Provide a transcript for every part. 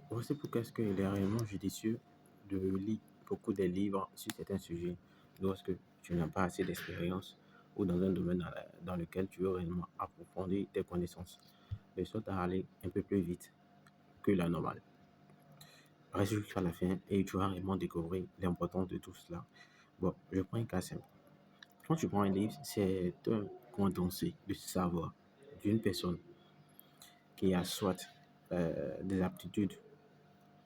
Voici pourquoi est-ce qu'il est réellement judicieux de lire beaucoup de livres sur certains sujets lorsque tu n'as pas assez d'expérience ou dans un domaine dans lequel tu veux réellement approfondir tes connaissances, de sorte à aller un peu plus vite que la normale. Reste jusqu'à la fin et tu vas réellement découvrir l'importance de tout cela. Bon, je prends un cas simple. Quand tu prends un livre, c'est un condensé de savoir d'une personne qui a soit des aptitudes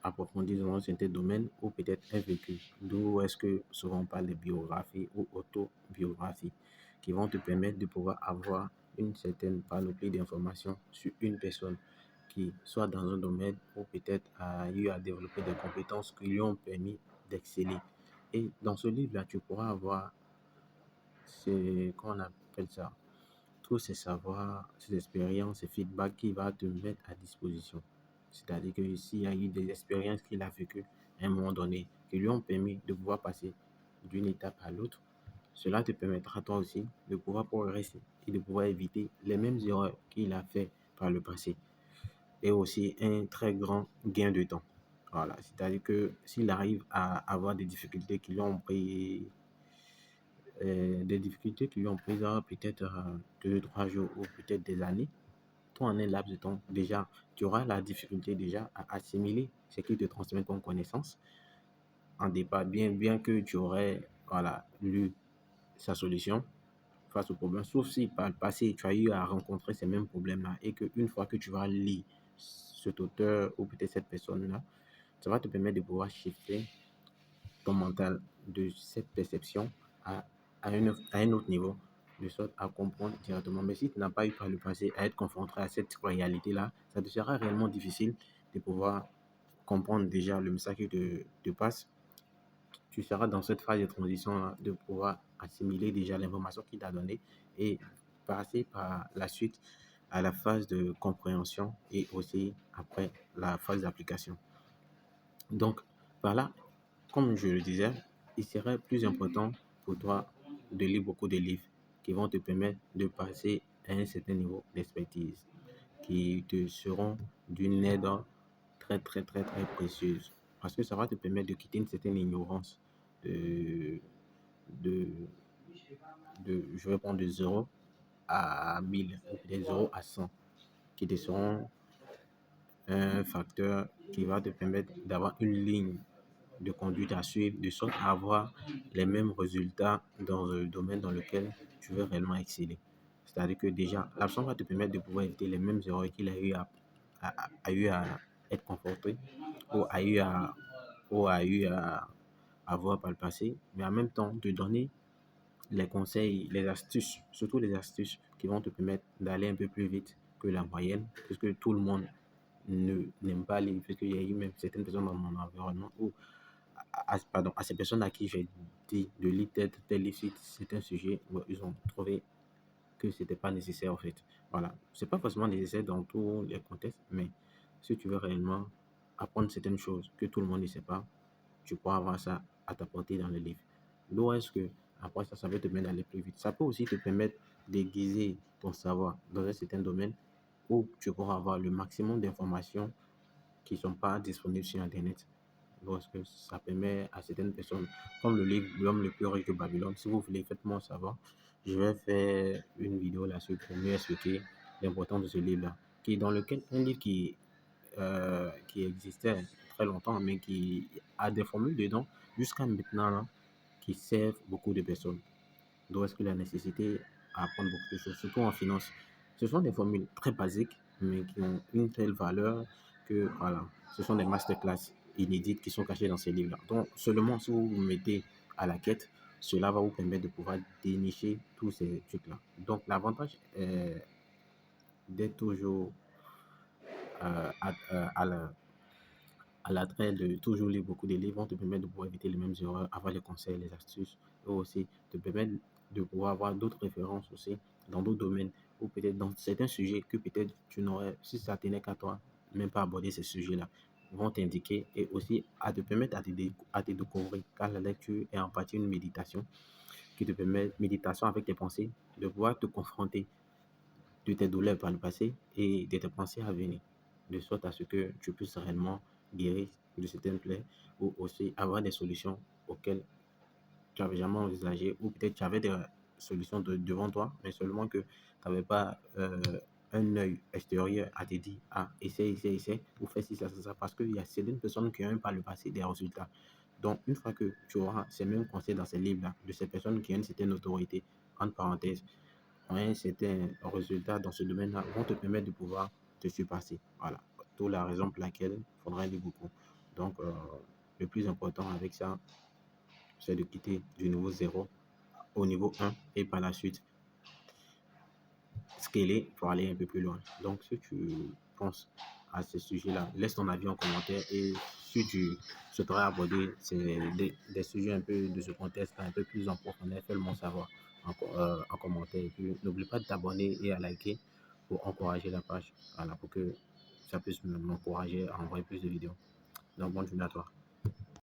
approfondir dans un certain domaine ou peut-être un vécu. D'où est-ce que souvent on parle de biographie ou autobiographie qui vont te permettre de pouvoir avoir une certaine panoplie d'informations sur une personne qui soit dans un domaine ou peut-être a eu à développer des compétences qui lui ont permis d'exceller. Et dans ce livre-là, tu pourras avoir comment on appelle ça, tous ces savoirs, ces expériences, ces feedbacks qu'il va te mettre à disposition. C'est-à-dire que s'il y a eu des expériences qu'il a vécues à un moment donné, qui lui ont permis de pouvoir passer d'une étape à l'autre, cela te permettra toi aussi de pouvoir progresser et de pouvoir éviter les mêmes erreurs qu'il a fait par le passé. Et aussi un très grand gain de temps. Voilà, c'est-à-dire que s'il arrive à avoir des difficultés qui lui ont pris peut-être 2, 3 jours ou peut-être des années, toi en un laps de temps, déjà, tu auras la difficulté déjà à assimiler ce qu'il te transmet comme connaissance en départ, bien que tu aurais voilà, lu sa solution face au problème, sauf si par le passé, tu as eu à rencontrer ces mêmes problèmes-là et qu'une fois que tu vas lire cet auteur ou peut-être cette personne-là, ça va te permettre de pouvoir shifter ton mental de cette perception à, à un autre niveau, de sorte à comprendre directement. Mais si tu n'as pas eu par le passé à être confronté à cette réalité-là, ça te sera réellement difficile de pouvoir comprendre déjà le message qui te passe. Tu seras dans cette phase de transition de pouvoir assimiler déjà l'information qu'il t'a donnée et passer par la suite à la phase de compréhension et aussi après la phase d'application. Donc, par là, comme je le disais, il serait plus important pour toi de lire beaucoup de livres qui vont te permettre de passer à un certain niveau d'expertise, qui te seront d'une aide très, très, très, très précieuse. Parce que ça va te permettre de quitter une certaine ignorance de, de, je vais prendre de 0 à 1000 ou de 0 à 100 qui te seront un facteur qui va te permettre d'avoir une ligne de conduite à suivre, de sorte à avoir les mêmes résultats dans le domaine dans lequel tu veux réellement exceller. C'est-à-dire que déjà, l'absent va te permettre de pouvoir éviter les mêmes erreurs qu'il a eu a eu à être confronté ou a eu à avoir par le passé, mais en même temps te donner les conseils, les astuces, surtout les astuces qui vont te permettre d'aller un peu plus vite que la moyenne, puisque tout le monde n'aime pas lire, parce qu'il y a eu même certaines personnes dans mon environnement où pardon, à ces personnes à qui j'ai dit de lire tel livre sur certains sujets, bon, ils ont trouvé que c'était pas nécessaire en fait. Voilà, c'est pas forcément nécessaire dans tous les contextes, mais si tu veux réellement apprendre certaines choses que tout le monde ne sait pas, tu pourras avoir ça à ta portée dans le livre. D'où est-ce que après ça, ça va te permettre d'aller plus vite. Ça peut aussi te permettre d'aiguiser ton savoir dans un certain domaine où tu pourras avoir le maximum d'informations qui ne sont pas disponibles sur Internet. Parce que ça permet à certaines personnes, comme le livre L'homme le plus riche de Babylone, si vous voulez, faites-moi savoir. Je vais faire une vidéo là-dessus pour mieux expliquer l'importance de ce livre-là. Qui est dans lequel, un livre qui existait très longtemps, mais qui a des formules dedans jusqu'à maintenant là, qui servent beaucoup de personnes. D'où est-ce que la nécessité à apprendre beaucoup de choses, surtout en finance. Ce sont des formules très basiques, mais qui ont une telle valeur que, voilà, ce sont des masterclass inédites qui sont cachées dans ces livres-là. Donc, seulement si vous vous mettez à la quête, cela va vous permettre de pouvoir dénicher tous ces trucs-là. Donc, l'avantage est d'être toujours à l'attrait de toujours lire beaucoup de livres, vont te permettre de pouvoir éviter les mêmes erreurs, avoir les conseils, les astuces, et aussi te permettre de pouvoir avoir d'autres références aussi dans d'autres domaines, ou peut-être dans certains sujets que peut-être tu n'aurais, si ça tenait qu'à toi, même pas aborder ces sujets-là, vont t'indiquer et aussi à te permettre à te découvrir, car la lecture est en partie une méditation qui te permet, méditation avec tes pensées, de pouvoir te confronter de tes douleurs par le passé et de tes pensées à venir. de sorte à ce que tu puisses réellement guérir de certaines plaies ou aussi avoir des solutions auxquelles tu n'avais jamais envisagé ou peut-être tu avais des solutions devant toi, mais seulement que tu n'avais pas un œil extérieur à te dire, ah, essaie, essaie, essaie, ou fais ci, ça, parce qu'il y a certaines personnes qui ont même pas le passé des résultats. Donc, une fois que tu auras ces mêmes conseils dans ces livres-là, de ces personnes qui ont une certaine autorité, entre parenthèses, ont un certain résultat dans ce domaine-là, vont te permettre de pouvoir te surpasser. Voilà. D'où la raison pour laquelle il faudra lire beaucoup. Donc, le plus important avec ça, c'est de quitter du niveau zéro au niveau 1 et par la suite scaler pour aller un peu plus loin. Donc, si tu penses à ce sujet-là, laisse ton avis en commentaire et si tu souhaiterais aborder des sujets un peu de ce contexte un peu plus en profondeur, fais-le-moi savoir en commentaire. Et puis, n'oublie pas de t'abonner et à liker pour encourager la page, voilà, pour que ça puisse m'encourager à envoyer plus de vidéos. Donc, bonne journée à toi.